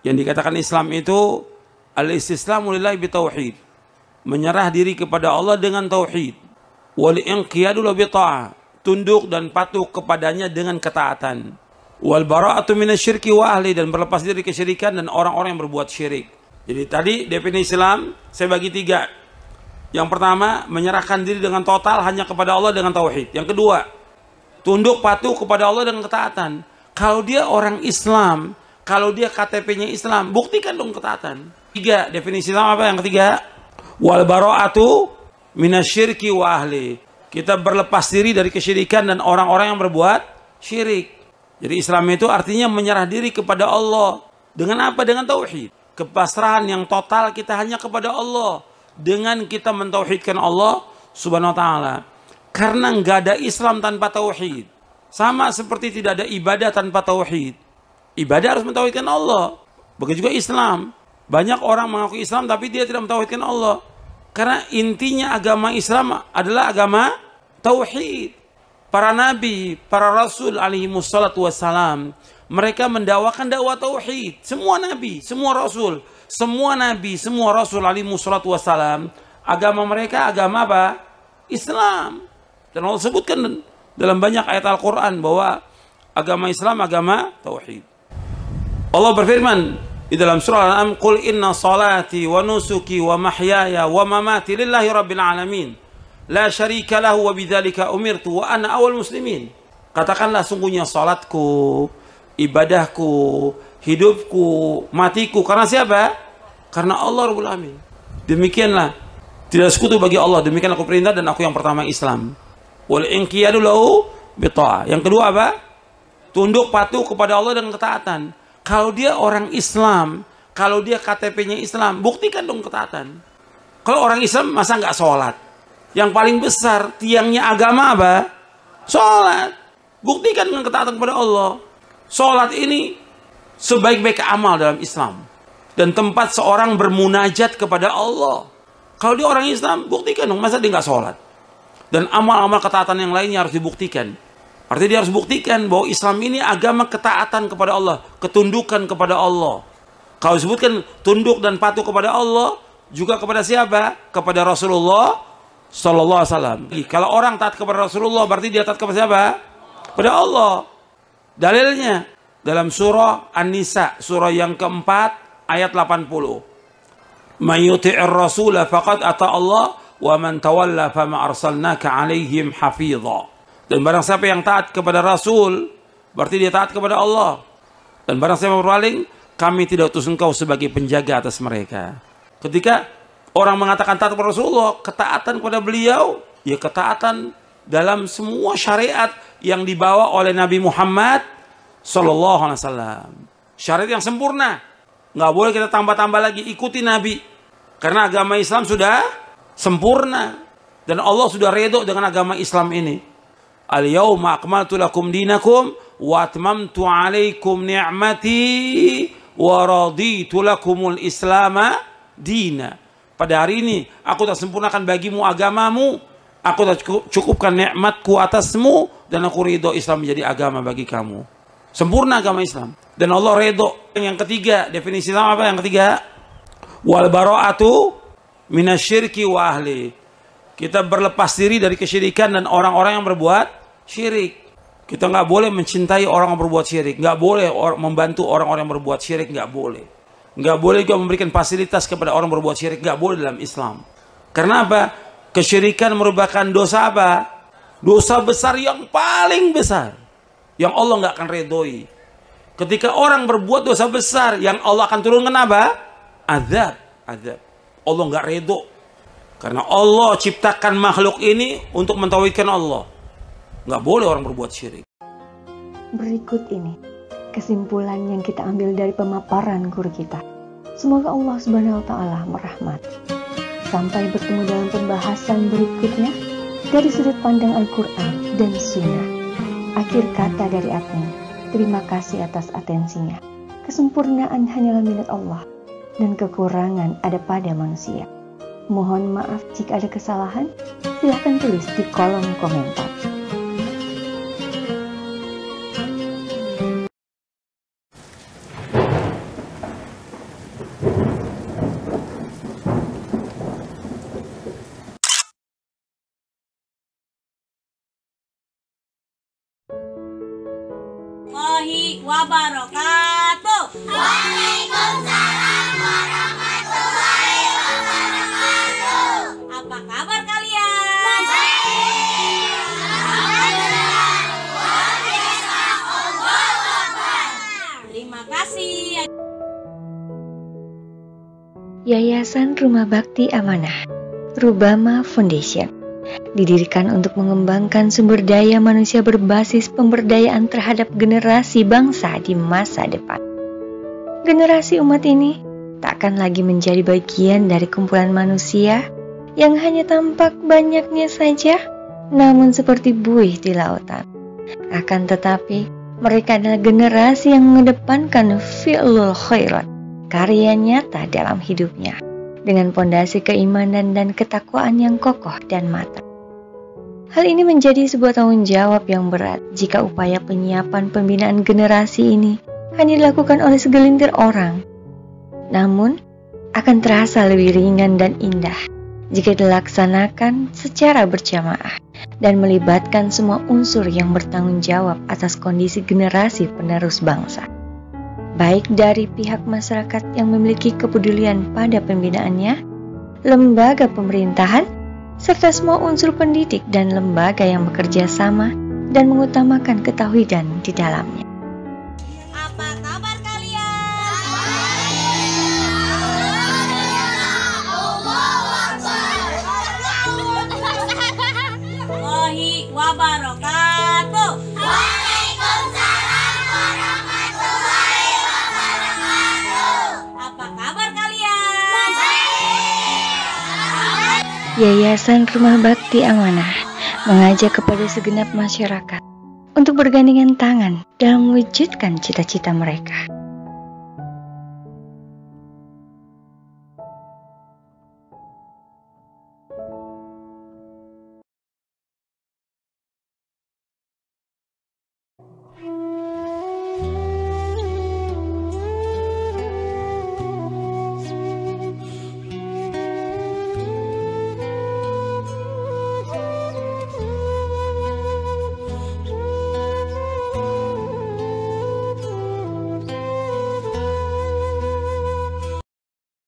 Yang dikatakan Islam itu al-istislamu lillahi bitauhid, menyerah diri kepada Allah dengan tauhid. Wal inqiyadu lahu bita'ah, tunduk dan patuh kepadanya dengan ketaatan. Wal bara'atu minasyirki wa ahli, dan berlepas diri kesyirikan dan orang-orang yang berbuat syirik. Jadi tadi definisi Islam saya bagi 3. Yang pertama, menyerahkan diri dengan total hanya kepada Allah dengan tauhid. Yang kedua, tunduk patuh kepada Allah dengan ketaatan. Kalau dia orang Islam, kalau dia KTP-nya Islam, buktikan dong ketaatan. 3, definisi Islam apa yang ketiga? Wal bara'atu minasyirki wa ahli. Kita berlepas diri dari kesyirikan dan orang-orang yang berbuat syirik. Jadi Islam itu artinya menyerah diri kepada Allah. Dengan apa? Dengan tauhid. Kepasrahan yang total kita hanya kepada Allah. Dengan kita mentauhidkan Allah subhanahu wa ta'ala. Karena nggak ada Islam tanpa tauhid. Sama seperti tidak ada ibadah tanpa tauhid. Ibadah harus mentauhidkan Allah. Begitu juga Islam. Banyak orang mengaku Islam tapi dia tidak mentauhidkan Allah. Karena intinya agama Islam adalah agama tauhid. Para nabi, para rasul alaihi wassalatu wassalam, mereka mendakwakan dakwah tauhid. Semua nabi, semua rasul, semua nabi, semua rasul alaihi wassalatu wassalam, agama mereka agama apa? Islam. Dan Allah sebutkan dalam banyak ayat Al-Quran bahwa agama Islam agama tauhid. Allah berfirman di dalam surah Al-An'am, "Qul inna salati wa nusuki wa mahyaya wa mamati lillahi rabbil alamin. La syarika lahu wa bidzalika umirtu wa ana awal muslimin." Katakanlah, sungguhnya salatku, ibadahku, hidupku, matiku karena siapa? Karena Allah Rabbul Alamin. Demikianlah, tidak sekutu bagi Allah. Demikianlah aku perintah dan aku yang pertama Islam. Wal inqiyadu lahu bita'ah. Yang kedua apa? Tunduk patuh kepada Allah dengan ketaatan. Kalau dia orang Islam, kalau dia KTP-nya Islam, buktikan dong ketaatan. Kalau orang Islam masa nggak sholat? Yang paling besar tiangnya agama apa? Sholat. Buktikan dengan ketaatan kepada Allah. Sholat ini sebaik-baik amal dalam Islam. Dan tempat seorang bermunajat kepada Allah. Kalau dia orang Islam, buktikan dong. Masa dia nggak sholat? Dan amal-amal ketaatan yang lainnya harus dibuktikan. Artinya dia harus buktikan bahwa Islam ini agama ketaatan kepada Allah. Ketundukan kepada Allah. Kalau disebutkan tunduk dan patuh kepada Allah, juga kepada siapa? Kepada Rasulullah Sallallahu Alaihi Wasallam. Kalau orang taat kepada Rasulullah, berarti dia taat kepada siapa? Kepada Allah. Dalilnya dalam surah An-Nisa, surah yang keempat, ayat 80. "Man yuti'ir rasula faqad ata Allah, wa man tawalla fama arsalnaka 'alaihim hafidha." Dan barang siapa yang taat kepada Rasul, berarti dia taat kepada Allah. Dan barang siapa berpaling, kami tidak utus engkau sebagai penjaga atas mereka. Ketika orang mengatakan taat kepada Rasulullah, ketaatan kepada beliau, ya ketaatan dalam semua syariat yang dibawa oleh Nabi Muhammad Sallallahu Alaihi Wasallam. Syariat yang sempurna. Nggak boleh kita tambah-tambah lagi, ikuti Nabi. Karena agama Islam sudah sempurna. Dan Allah sudah redho dengan agama Islam ini. Al-yawma akmaltu lakum dinakum wa atmamtu alaikum ni'mati wa raditu lakumul islama dina. Pada hari ini aku telah sempurnakan bagimu agamamu, aku telah cukupkan nikmatku atasmu, dan aku ridho Islam menjadi agama bagi kamu. Sempurna agama Islam. Dan Allah ridho. Yang ketiga, definisi Islam apa yang ketiga? Wal bara'atu minasyirki wa ahli. Kita berlepas diri dari kesyirikan dan orang-orang yang berbuat syirik. Kita nggak boleh mencintai orang yang berbuat syirik. Nggak boleh membantu orang-orang yang berbuat syirik. Nggak boleh. Nggak boleh juga memberikan fasilitas kepada orang yang berbuat syirik. Nggak boleh dalam Islam. Karena apa? Kesyirikan merupakan dosa apa? Dosa besar yang paling besar. Yang Allah nggak akan redoi. Ketika orang berbuat dosa besar, yang Allah akan turunkan apa? Azab. Azab. Allah nggak redho. Karena Allah ciptakan makhluk ini untuk mentauhidkan Allah. Nggak boleh orang berbuat syirik. Berikut ini kesimpulan yang kita ambil dari pemaparan guru kita. Semoga Allah Subhanahu wa Ta'ala merahmati. Sampai bertemu dalam pembahasan berikutnya dari sudut pandang Al-Quran dan Sunnah. Akhir kata dari admin, terima kasih atas atensinya. Kesempurnaan hanyalah milik Allah dan kekurangan ada pada manusia. Mohon maaf jika ada kesalahan, silahkan tulis di kolom komentar. warahmatullahi wabarakatuh. Waalaikumsalam warahmatullahi wabarakatuh. Apa kabar kalian? Baik. Alhamdulillah. Luar biasa. Allahu Akbar. Terima kasih. Yayasan Rumah Bakti Amanah, Rubama Foundation, didirikan untuk mengembangkan sumber daya manusia berbasis pemberdayaan terhadap generasi bangsa di masa depan. Generasi umat ini tak akan lagi menjadi bagian dari kumpulan manusia yang hanya tampak banyaknya saja, namun seperti buih di lautan. Akan tetapi, mereka adalah generasi yang mengedepankan fi'lul khairat, karya nyata dalam hidupnya, dengan pondasi keimanan dan ketakwaan yang kokoh dan matang. Hal ini menjadi sebuah tanggung jawab yang berat jika upaya penyiapan pembinaan generasi ini hanya dilakukan oleh segelintir orang. Namun, akan terasa lebih ringan dan indah jika dilaksanakan secara berjamaah dan melibatkan semua unsur yang bertanggung jawab atas kondisi generasi penerus bangsa, baik dari pihak masyarakat yang memiliki kepedulian pada pembinaannya, lembaga pemerintahan, serta semua unsur pendidik dan lembaga yang bekerja sama dan mengutamakan ketauhidan di dalamnya. Apa kabar kalian? Warahmatullahi wabarakatuh. Waalaikumsalam warahmatullahi wabarakatuh. Apa kabar kalian? Baik. Yayasan Rumah Bakti Amanah mengajak kepada segenap masyarakat untuk bergandengan tangan dalam mewujudkan cita-cita mereka.